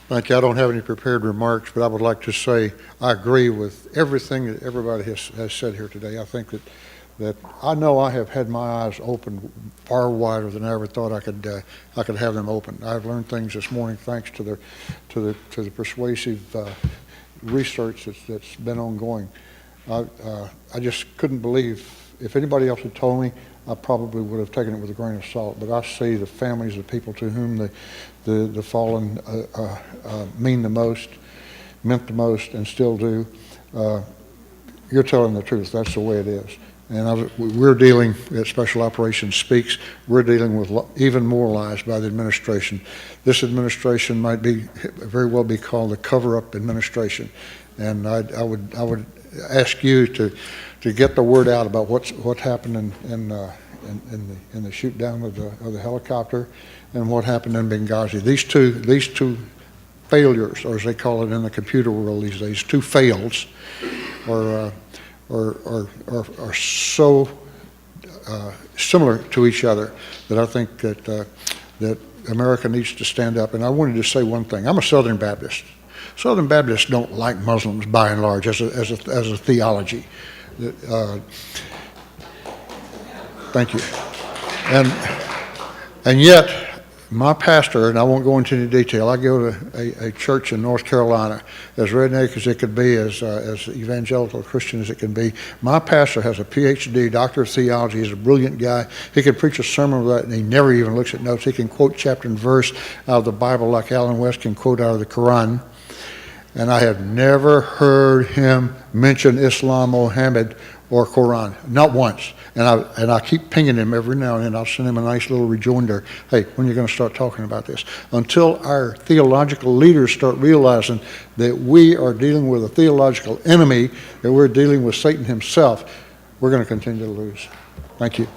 Thank you. I don't have any prepared remarks, but I would like to say I agree with everything that everybody has said here today. I think that I know I have had my eyes open far wider than I ever thought I could have them open. I've learned things this morning thanks to the persuasive research that's been ongoing. I just couldn't believe, if anybody else had told me, I probably would have taken it with a grain of salt. But I see the families of people to whom the fallen mean the most, meant the most, and still do. You're telling the truth. That's the way it is. And we're dealing, at Special Operations Speaks, we're dealing with even more lies by the administration. This administration might very well be called the cover-up administration. And I would ask you to get the word out about what happened in the shoot down of the helicopter and what happened in Benghazi. These two failures, or as they call it in the computer world these days, two fails, are so similar to each other that I think that America needs to stand up. And I wanted to say one thing. I'm a Southern Baptist. Southern Baptists don't like Muslims by and large as a theology. Thank you. And yet, my pastor, and I won't go into any detail, I go to a church in North Carolina, as redneck as it could be, as evangelical Christian as it can be. My pastor has a PhD, doctor of theology. He's a brilliant guy. He can preach a sermon with that, and he never even looks at notes. He can quote chapter and verse out of the Bible like Alan West can quote out of the Quran. And I have never heard him mention Islam, Mohammed, or Quran, not once. And I keep pinging him every now and then. I'll send him a nice little rejoinder. Hey, when are you going to start talking about this? Until our theological leaders start realizing that we are dealing with a theological enemy, that we're dealing with Satan himself, we're going to continue to lose. Thank you.